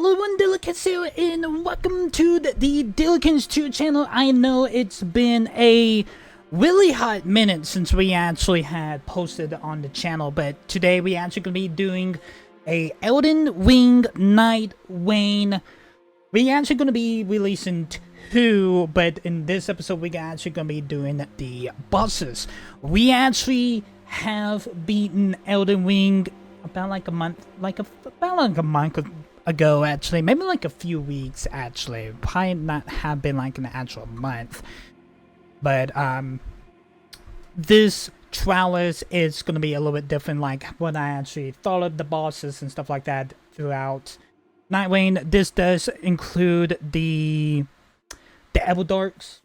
Hello everyone, Dillykins here, and welcome to the Dillykins 2 channel. I know it's been a really hot minute since we actually had posted on the channel, but today we actually going to be doing a Elden Ring Nightreign. We actually going to be releasing two, but in this episode we actually going to be doing the bosses. We actually have beaten Elden Ring about like a month, about a month ago, actually, maybe like a few weeks, actually. Probably not have been like an actual month, but this trailer is gonna be a little bit different, like what I actually thought of the bosses and stuff like that throughout Nightreign. This does include the Darks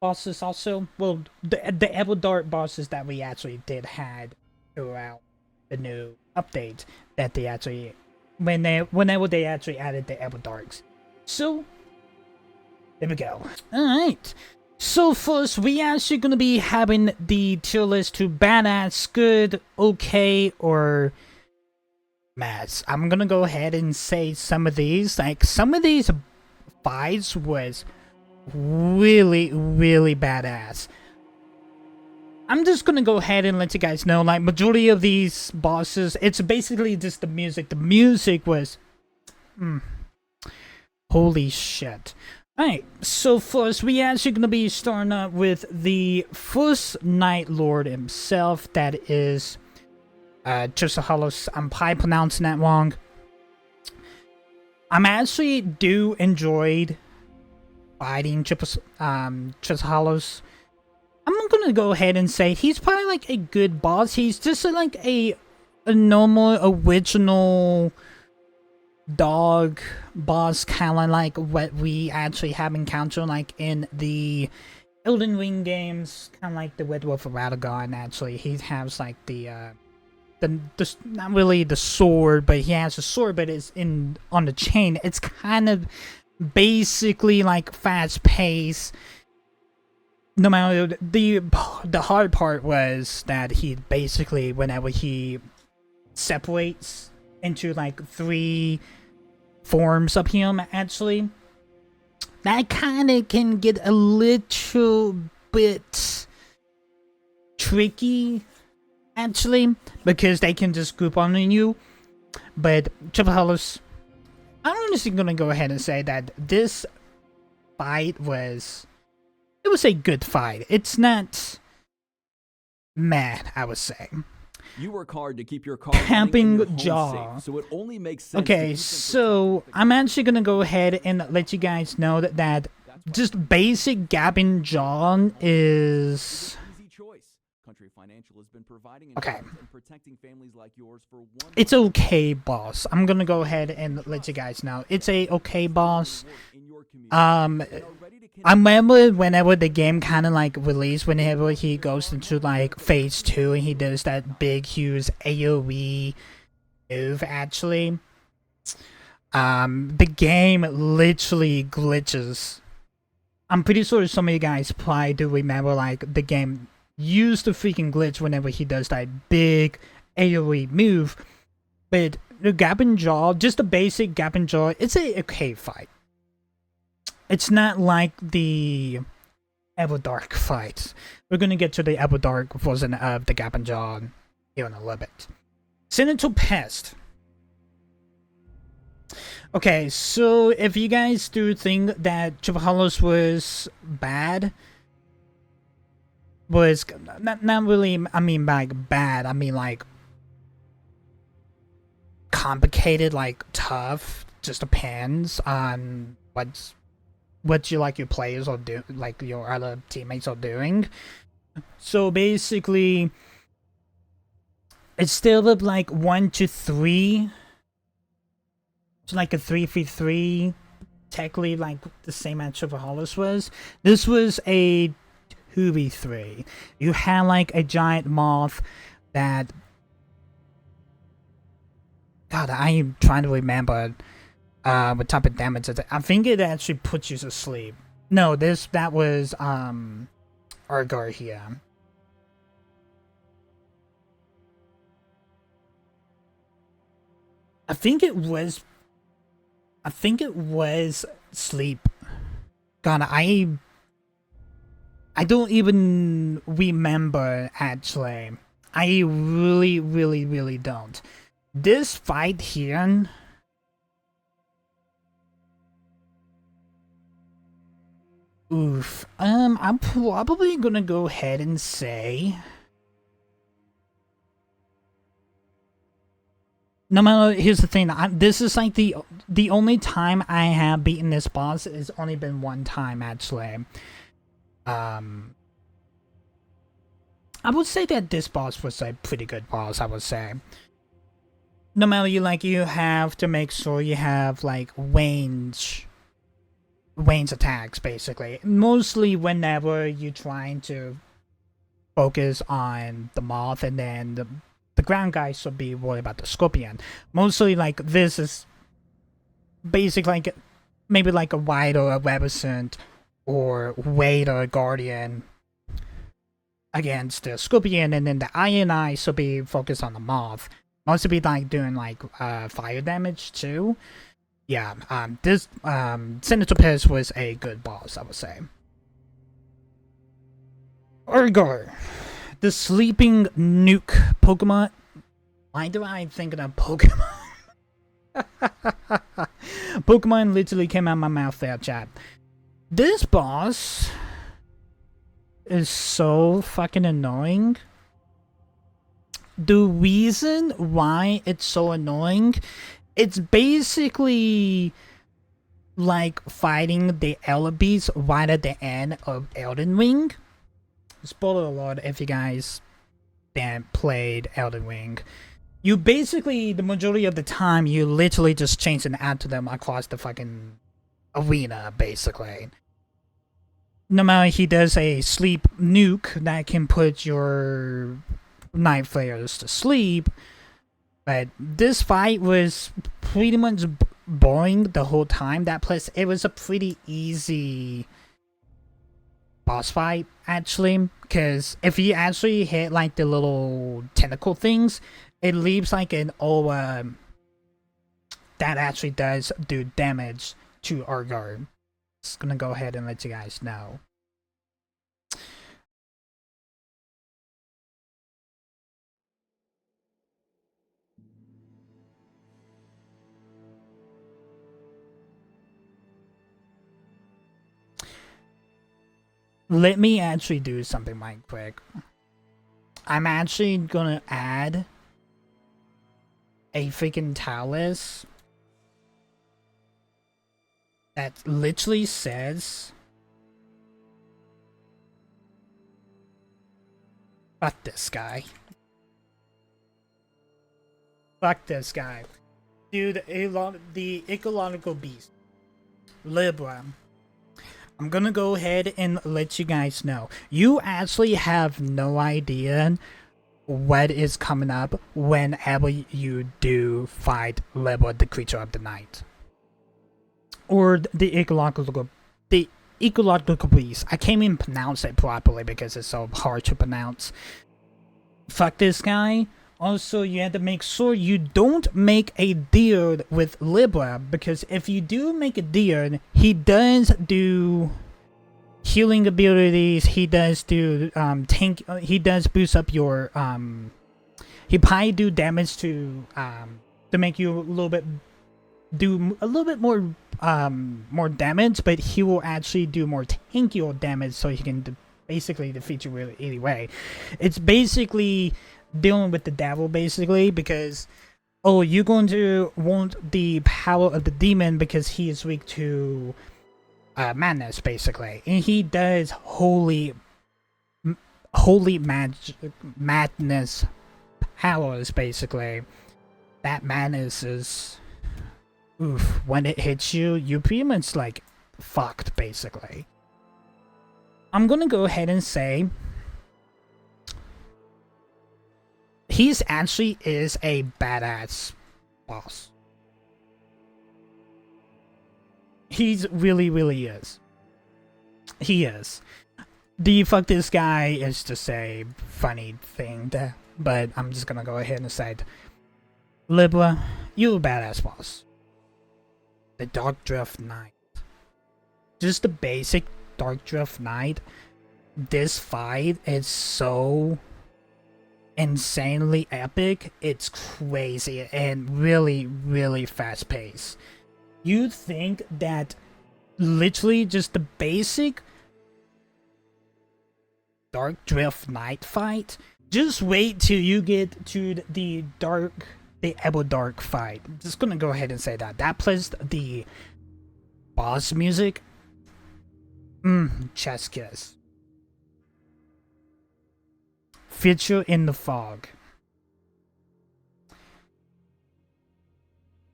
bosses also. Well, the Dark bosses that we actually did had throughout the new update that they actually whenever they actually added the Darks. So there we go. Alright. So first we actually gonna be having the tier list to badass, good, okay, or mess. I'm gonna go ahead and say some of these. Like some of these fights was really badass. I'm just gonna go ahead and let you guys know, like, majority of these bosses, it's basically just the music. The music was... holy shit. Alright, so first, we actually gonna be starting up with the first Night Lord himself, that is... Chisahalos. I'm probably pronouncing that wrong. I'm actually enjoyed fighting Chisahalos. I'm gonna go ahead and say he's probably like a good boss. He's just like a normal original dog boss, kind of like what we actually have encountered like in the Elden Ring games, kind of like the Red Wolf of Radagon. Actually, he has like the not really the sword, but he has a sword, but it's on the chain. It's kind of basically like fast pace. No matter the hard part was that he basically, whenever he separates into like three forms of him, actually, that kind of can get a little bit tricky, actually, because they can just group on you. But Chisahalos, I'm honestly gonna go ahead and say that this fight was... it was a good fight. It's not mad, I would say. You work hard to keep your car Camping jaw. safe, so it only makes sense. Okay, so I'm actually gonna go ahead and let you guys know that just basic gapping jaw is... easy choice. Country Financial has been providing okay. and protecting families like yours for one. It's okay, boss. I'm gonna go ahead and let you guys know. It's a okay, boss. I remember whenever the game kind of like released, whenever he goes into like phase 2 and he does that big huge AoE move, actually, the game literally glitches. I'm pretty sure some of you guys probably do remember, like, the game used to freaking glitch whenever he does that big AoE move. But the Gap and Jaw, just the basic Gap and Jaw, it's a okay fight. It's not like the Everdark fight. We're gonna get to the Everdark version of the Gap and Jaw here in a little bit. Senator Pest. Okay, so if you guys do think that Chisahalos was bad, was not really, I mean, like bad, I mean like complicated, like tough, just depends on what you like your players are doing, like your other teammates are doing. So basically, it's still like 1 to 3. It's like a 3v3, technically like the same as Chisahalos was. This was a 2v3. You had like a giant moth that... God, I am trying to remember what type of damage it... I think it actually puts you to sleep. No, that was Argar here. I think it was I think it was sleep. God, I don't even remember, actually. I really don't. This fight here... Oof. I'm probably gonna go ahead and say... No matter, here's the thing. This is like the only time I have beaten this boss. It's only been one time, actually. I would say that this boss was a pretty good boss, I would say. No matter, you have to make sure you have, like, range attacks, basically. Mostly whenever you're trying to focus on the moth, and then the ground guys will be worried about the scorpion. Mostly, like, this is basically, like, maybe like a White or a Rebicent or Wade or a Guardian against the scorpion, and then the Iron Eyes will be focused on the moth. Mostly be like doing like fire damage too. Yeah, this Senator Pez was a good boss, I would say. Urgar, the sleeping nuke Pokemon. Why do I think of Pokemon? Pokemon literally came out of my mouth there, chat. This boss is so fucking annoying. The reason why it's so annoying, it's basically like fighting the Elebees right at the end of Elden Ring. Spoiler alert if you guys haven't played Elden Ring. You basically, the majority of the time, you literally just change and add to them across the fucking arena, basically. No matter, he does a sleep nuke that can put your night flares to sleep, but this fight was pretty much boring the whole time. That plus, it was a pretty easy boss fight, actually, because if you actually hit like the little tentacle things, it leaves like an that actually does do damage to Urgar. Just gonna go ahead and let you guys know. Let me actually do something right quick. I'm actually gonna add a freaking talus that literally says, fuck this guy. Fuck this guy. Dude, the ecological beast. Libra. I'm gonna go ahead and let you guys know. You actually have no idea what is coming up whenever you do fight Libra, the creature of the night. Or the ecological beast. I can't even pronounce it properly because it's so hard to pronounce. Fuck this guy. Also, you have to make sure you don't make a deal with Libra, because if you do make a deal, he does do healing abilities. He does do tank. He does boost up your he probably do damage to make you do a little bit more more damage, but he will actually do more tankier damage, so he can basically defeat you really anyway. It's basically dealing with the devil, basically, because you're going to want the power of the demon because he is weak to madness, basically, and he does holy madness powers, basically. That madness is oof. When it hits you, you're pretty much like fucked, basically. I'm gonna go ahead and say he's actually is a badass boss. He's really is. He is. The fuck this guy is just a funny thing, but I'm just gonna go ahead and say, Libra, you're a badass boss. the Dark Drift Knight. Just the basic Dark Drift Knight. This fight is so insanely epic. It's crazy and really, really fast paced. You'd think that literally just the basic Dark Drift Knight fight. Just wait till you get to the Ebel Dark fight. I'm just gonna go ahead and say that. That plus the boss music. Chess kiss. Future in the Fog.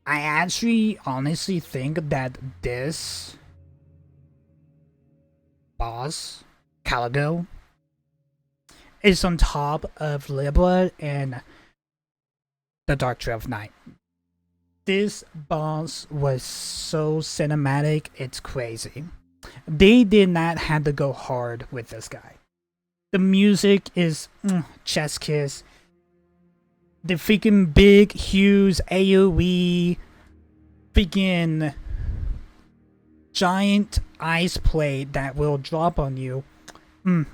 I actually honestly think that this boss, Caligo, is on top of Libra and the Dark Drift Knight. This boss was so cinematic, it's crazy. They did not have to go hard with this guy. The music is chess kiss. The freaking big, huge AoE, freaking giant ice plate that will drop on you.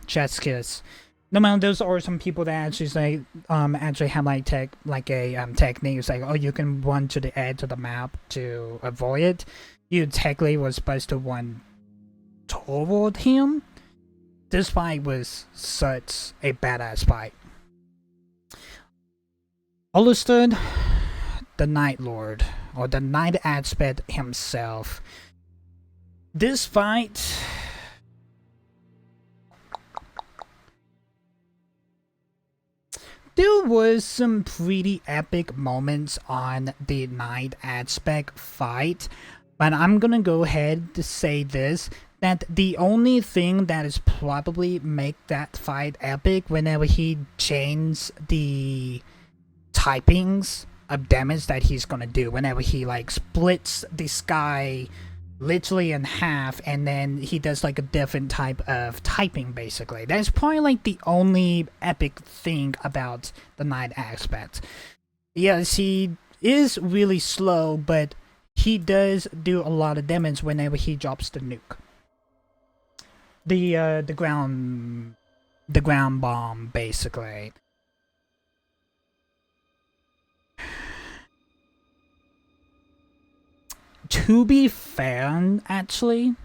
Chess kiss. No matter, those are some people that actually say, actually have like technique. It's like, oh, you can run to the edge of the map to avoid it. You technically was supposed to run toward him. This fight was such a badass fight. Understood, the Night Lord, or the Night Aspect himself. This fight, there was some pretty epic moments on the Night Aspect fight, but I'm gonna go ahead to say this, that the only thing that is probably make that fight epic whenever he changes the typings of damage that he's gonna do, whenever he like splits the sky literally in half and then he does like a different type of typing. Basically, that's probably like the only epic thing about the Night Aspect. Yes, he is really slow, but he does do a lot of damage whenever he drops the nuke. The ground bomb, basically. To be fair, actually,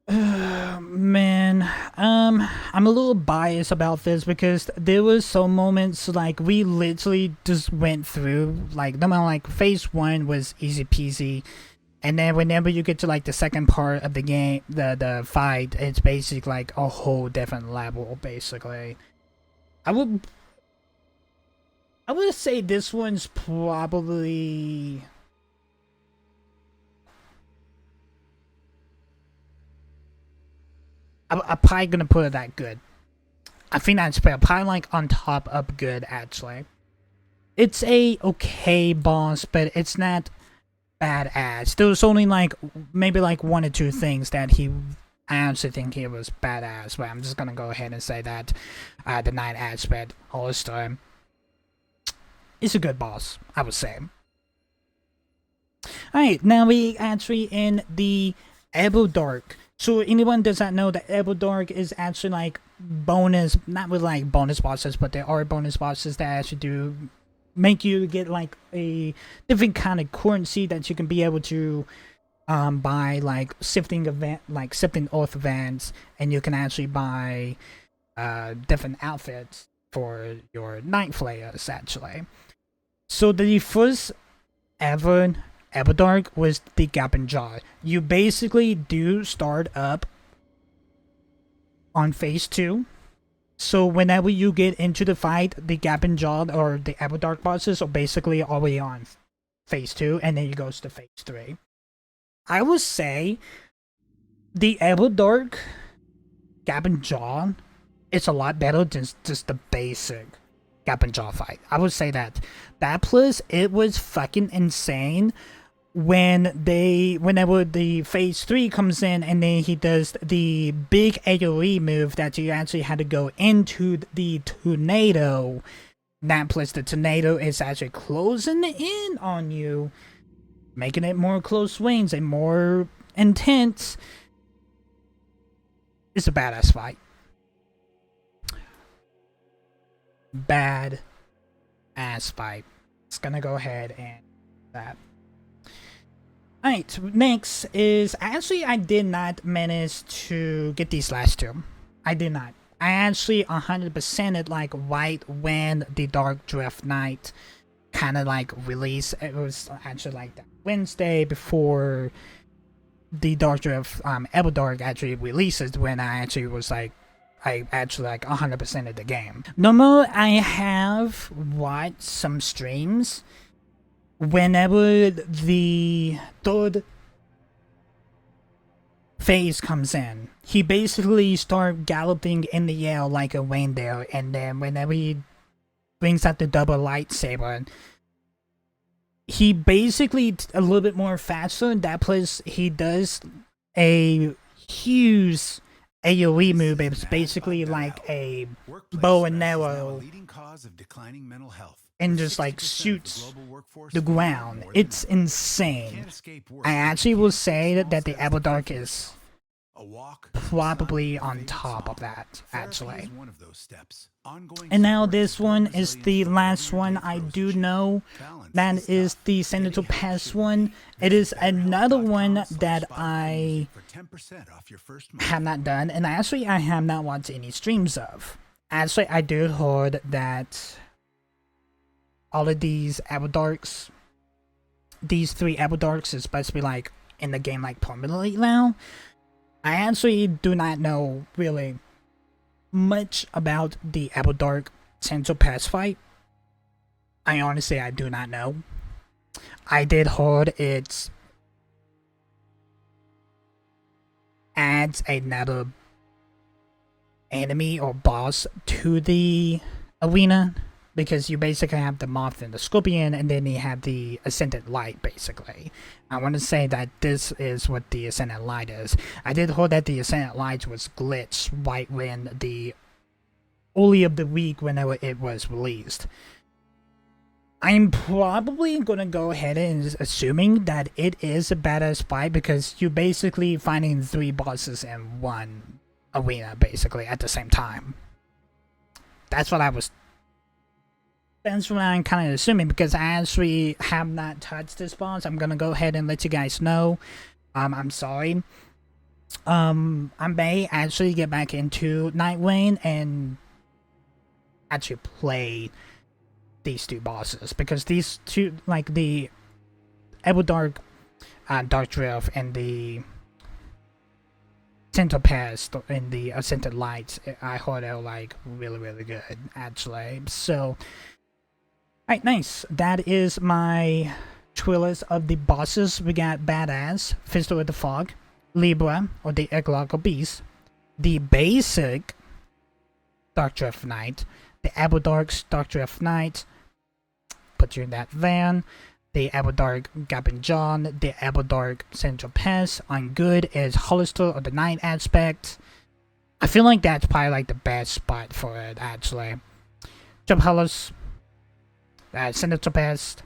man, I'm a little biased about this because there was some moments like we literally just went through, like, no matter, like phase 1 was easy peasy, and then whenever you get to like the second part of the game, the fight, it's basically like a whole different level. Basically, I would say this one's probably, I'm probably gonna put it that good. I think that's probably like on top of good, actually. It's a okay boss, but it's not badass. There was only like maybe like 1 or 2 things that I honestly think he was badass, but I'm just gonna go ahead and say that the Night Aspect also is a good boss, I would say. Alright, now we actually in the Ebel Dark. So anyone does not know that Ebel Dark is actually like bonus, not with like bonus bosses, but there are bonus bosses that actually do make you get like a different kind of currency that you can be able to buy, like sifting oath events, and you can actually buy different outfits for your Night Flayers, actually. So the first ever Ebel Dark was the Gaping Jaw. You basically do start up on phase 2. So whenever you get into the fight, the Gaping Jaw or the Ebel Dark bosses are basically already on phase 2, and then it goes to phase 3. I would say the Ebel Dark Gaping Jaw is a lot better than just the basic Gaping Jaw fight. I would say that. That plus, it was fucking insane whenever the phase 3 comes in, and then he does the big AoE move that you actually had to go into the tornado. That plus the tornado is actually closing in on you, making it more close range and more intense. It's a badass fight. Bad ass fight. It's gonna go ahead and that. Alright, next is actually I did not manage to get these last two. I did not. I actually 100%ed like right when the Dark Drift Night kind of like released. It was actually like that Wednesday before the Dark Drift Elden actually releases, when I actually was like, I actually like 100% of the game. Normally I have watched some streams whenever the third phase comes in. He basically starts galloping in the air like a reindeer, and then whenever he brings out the double lightsaber, he basically a little bit more faster. That plus he does a huge AoE move. It's basically like a bow and arrow, and just like shoots the ground. It's insane. I actually will say that the Elden is probably on top of that, actually. And now this one is the last one I do know. That is the Senator Pass one. It is another one that I have not done, and actually I have not watched any streams of. Actually, I do heard that all of these Elden, these 3 Elden is supposed to be like in the game like permanently now. I actually do not know really much about the Elden Central Pass fight. I honestly, I do not know. I did heard it adds another enemy or boss to the arena, because you basically have the Moth and the Scorpion, and then you have the Ascended Light, basically. I want to say that this is what the Ascended Light is. I did hear that the Ascended Light was glitched right when the early of the week whenever it was released. I'm probably going to go ahead and assuming that it is a badass fight, because you're basically finding 3 bosses in one arena, basically, at the same time. That's what I'm kind of assuming, because I actually have not touched this boss. I'm gonna go ahead and let you guys know. I'm sorry. I may actually get back into Nightreign and actually play these 2 bosses, because these 2, like the Elden Dark Drift and the Central Pass and the Ascended Lights, I heard are like really good, actually. So alright, nice. That is my trailers of the bosses. We got Badass, Fistler of the Fog, Libra, or the Ecological Beast, the basic Dark Drift Knight, the Elden Dark Drift Knight, put you in that van, the Elden Gabin John, the Elden Central Pass. On good is Hollister or the Night aspect. I feel like that's probably like the best spot for it, actually. Jump Hollis, Senator Pass.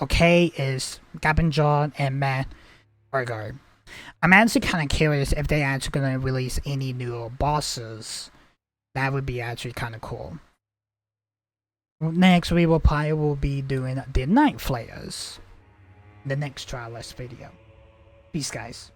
Okay is Gabin John and Matt Argard. I'm actually kind of curious if they actually gonna release any new bosses. That would be actually kind of cool. Next, we will probably be doing the Night Flayers. The next trial list video. Peace, guys.